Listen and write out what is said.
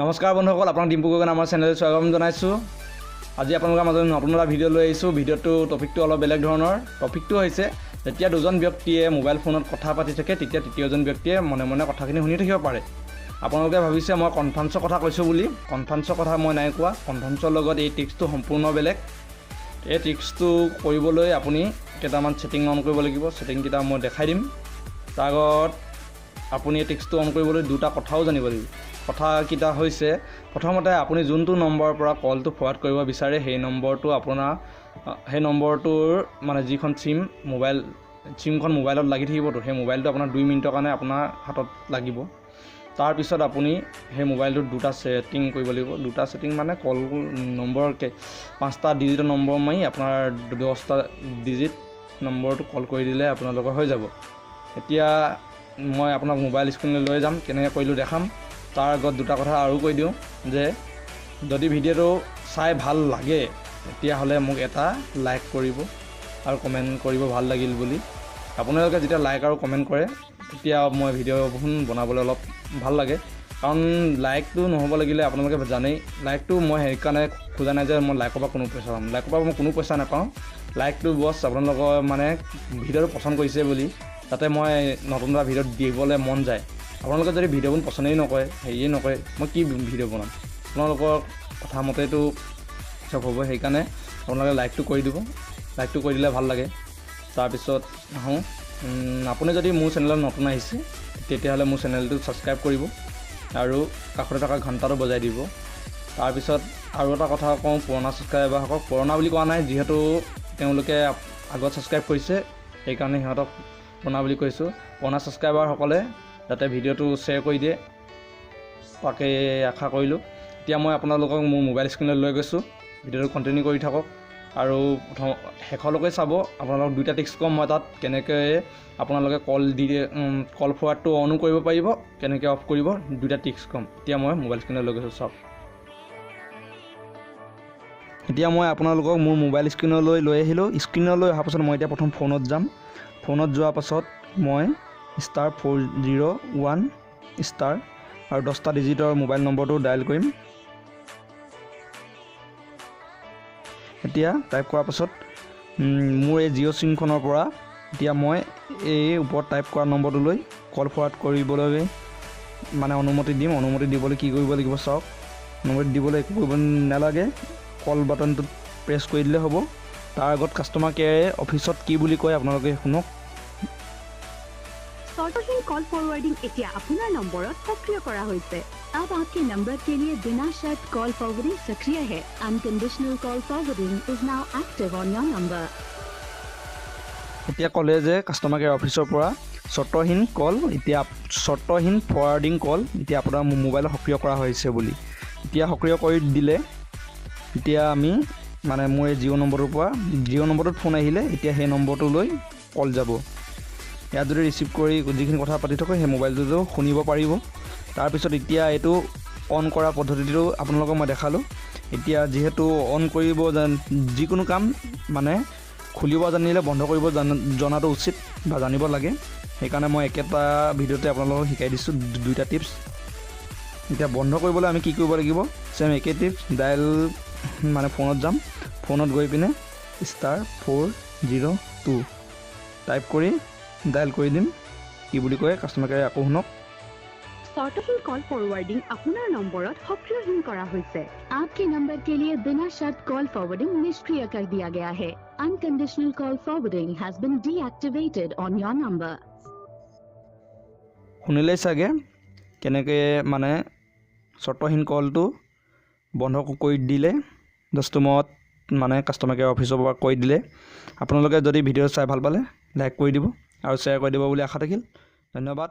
নমস্কাৰ বন্ধুসকল, আপোনাক ডিম্পু গগৈ আমাৰ চেনেলত স্বাগতম জনাইছোঁ। আজি আপোনালোকৰ মাজত নতুন এটা ভিডিঅ' লৈ আহিছোঁ। টপিকটো অলপ বেলেগ ধৰণৰ। টপিকটো হৈছে যেতিয়া দুজন ব্যক্তিয়ে মোবাইল ফোনত কথা পাতি থাকে তেতিয়া তৃতীয়জন ব্যক্তিয়ে মনে মনে কথাখিনি শুনি থাকিব পাৰে। আপোনালোকে ভাবিছে মই কনফাৰেন্সৰ কথা কৈছোঁ বুলি। কনফাৰেন্সৰ কথা মই নাই কোৱা। কনফাৰেন্সৰ লগত এই ট্ৰিক্সটো সম্পূৰ্ণ বেলেগ। এই ট্ৰিক্সটো কৰিবলৈ আপুনি কেইটামান ছেটিং অন কৰিব লাগিব। ছেটিংকেইটা মই দেখাই দিম। তাৰ আগত আপুনি এই ট্ৰিক্সটো অন কৰিবলৈ দুটা কথাও জানিব লাগিব। কথাকেইটা হৈছে, প্ৰথমতে আপুনি যোনটো নম্বৰৰ পৰা কলটো ফৰৱাৰ্ড কৰিব বিচাৰে সেই নম্বৰটোৰ মানে যিখন চিমখন মোবাইলত লাগি থাকিবতো, সেই মোবাইলটো আপোনাৰ 2 মিনিটৰ কাৰণে আপোনাৰ হাতত লাগিব। তাৰপিছত আপুনি সেই মোবাইলটোত দুটা ছেটিং কৰিব লাগিব। দুটা ছেটিং মানে কল নম্বৰ 5টা ডিজিটৰ নম্বৰ মাৰি আপোনাৰ 10টা ডিজিট নম্বৰটো কল কৰি দিলে আপোনালোকৰ হৈ যাব। এতিয়া মই আপোনাক মোবাইল স্ক্ৰীনলৈ লৈ যাম, কেনেকৈ কৰিলোঁ দেখাম। তাৰ আগত দুটা কথা আৰু কৈ দিওঁ যে যদি ভিডিঅ'টো চাই ভাল লাগে তেতিয়াহ'লে মোক এটা লাইক কৰিব আৰু কমেণ্ট কৰিব ভাল লাগিল বুলি। আপোনালোকে যেতিয়া লাইক আৰু কমেণ্ট কৰে তেতিয়া মই ভিডিঅ'খন বনাবলৈ অলপ ভাল লাগে। কাৰণ লাইকটো নহ'ব লাগিলে আপোনালোকে জানেই, লাইকটো মই সেইকাৰণে খোজা নাই যে মই লাইকৰ পৰা কোনো পইচা পাম। লাইকৰ পৰা মই কোনো পইচা নাপাওঁ। লাইকটো বছ আপোনালোকৰ মানে ভিডিঅ'টো পচন্দ কৰিছে বুলি, যাতে মই নতুন এটা ভিডিঅ' দিবলৈ মন যায়। আপোনালোকে যদি ভিডিঅ'বোৰ পচন্দেই নকৰে, হেৰিয়ে নকৰে, মই কি ভিডিঅ' বনাম? আপোনালোকৰ কথা মতেতো চব হ'ব। সেইকাৰণে আপোনালোকে লাইকটো কৰি দিব। লাইকটো কৰি দিলে ভাল লাগে। তাৰপিছত আহোঁ, আপুনি যদি মোৰ চেনেলত নতুন আহিছে তেতিয়াহ'লে মোৰ চেনেলটো ছাবস্ক্ৰাইব কৰিব আৰু কাষতে থকা ঘণ্টাটো বজাই দিব। তাৰপিছত আৰু এটা কথা কওঁ, পুৰণা ছাবস্ক্ৰাইবাৰসকলক, পুৰণা বুলি কোৱা নাই, যিহেতু তেওঁলোকে আগত ছাবস্ক্ৰাইব কৰিছে সেইকাৰণে সিহঁতক পুৰণা বুলি কৈছোঁ। পুৰণা ছাবস্ক্ৰাইবাৰসকলে যাতে ভিডিঅ'টো শ্বেয়াৰ কৰি দিয়ে তাকে আশা কৰিলোঁ। এতিয়া মই আপোনালোকক মোৰ মোবাইল স্ক্ৰীণলৈ লৈ গৈছোঁ। ভিডিঅ'টো কণ্টিনিউ কৰি থাকক আৰু শেষলৈকে চাব। আপোনালোকক দুটা ট্ৰিক্স ক'ম মই তাত, কেনেকৈ আপোনালোকে কল ফৰৱাৰ্ডটো অনো কৰিব পাৰিব, কেনেকৈ অফ কৰিব, দুটা ট্ৰিক্স ক'ম। এতিয়া মই মোবাইল স্ক্ৰীণলৈ লৈ গৈছোঁ, চাওক। এতিয়া মই আপোনালোকক মোৰ মোবাইল স্ক্ৰীণলৈ লৈ আহিলোঁ। স্ক্ৰীণলৈ অহাৰ পাছত মই এতিয়া প্ৰথম ফোনত যাম। ফোনত যোৱাৰ পাছত মই *401# আৰু 10টা ডিজিটৰ মোবাইল নম্বৰটো ডায়েল কৰিম। এতিয়া টাইপ কৰাৰ পাছত মোৰ এই জিঅ' চিমখনৰ পৰা এতিয়া মই এই ওপৰত টাইপ কৰা নম্বৰটোলৈ কল ফৰৱাৰ্ড কৰিবলৈ মানে অনুমতি দিম। অনুমতি দিবলৈ কি কৰিব লাগিব চাওক। অনুমতি দিবলৈ একো কৰিব নালাগে, কল বাটনটোত প্ৰেছ কৰি দিলে হ'ব। তাৰ আগত কাষ্টমাৰ কেয়াৰে অফিচত কি বুলি কয় আপোনালোকে শুনক। शॉर्टहीन कॉल फॉरवर्डिंग एटिया अपना नंबरत सक्रिय करा होइसे। अब आपके नंबर के लिए बिना शर्त कॉल फॉरवर्डिंग सक्रिय है। Unconditional call forwarding is now active on your number. এতিয়া ক'লে যে কাষ্টমাৰ কেয়াৰ অফিচৰ পৰা শৰ্তহীন ফৰৱাৰ্ডিং কল এতিয়া আপোনাৰ মোবাইলত সক্ৰিয় কৰা হৈছে বুলি। এতিয়া সক্ৰিয় কৰি দিলে এতিয়া আমি মানে মোৰ এই জিঅ' নম্বৰটোত ফোন আহিলে এতিয়া সেই নম্বৰটোলৈ কল যাব। ইয়াত যদি ৰিচিভ কৰি যিখিনি কথা পাতি থাকে সেই মোবাইলটোতো শুনিব পাৰিব। তাৰপিছত এতিয়া এইটো অন কৰা পদ্ধতিটো আপোনালোকক মই দেখালোঁ। এতিয়া যিহেতু অন কৰিব যিকোনো কাম মানে খুলিব জানিলে বন্ধ কৰিব জনাটো উচিত বা জানিব লাগে। সেইকাৰণে মই একেটা ভিডিঅ'তে আপোনালোকক শিকাই দিছোঁ দুইটা টিপছ। এতিয়া বন্ধ কৰিবলৈ আমি কি কৰিব লাগিব, চেম একে টিপছ। ডায়েল মানে ফোনত যাম। ফোনত গৈ পিনে *402 টাইপ কৰি ডায়েল কৰি দিম। কি বুলি কয় কাষ্টমাৰ কেয়াৰে আকৌ শুনক। शॉर्टहीन कॉल फॉरवर्डिंग अपना नंबरत सक्रियहीन करा होइसे। आपके नंबर के लिए बिना शर्त कॉल फॉरवर्डिंग निष्क्रिय कर दिया गया है। Unconditional call forwarding has been deactivated on your number. শুনিলেই চাগে কেনেকৈ মানে শৰ্তহীন কলটো বন্ধ কৰি দিলে, দস্তমত মানে কাষ্টমাৰ কেয়াৰ অফিচৰ পৰা কৈ দিলে। আপোনালোকে যদি ভিডিঅ' চাই ভাল পালে লাইক কৰি দিব আৰু শ্বেয়াৰ কৰি দিব বুলি আশা থাকিল। ধন্যবাদ।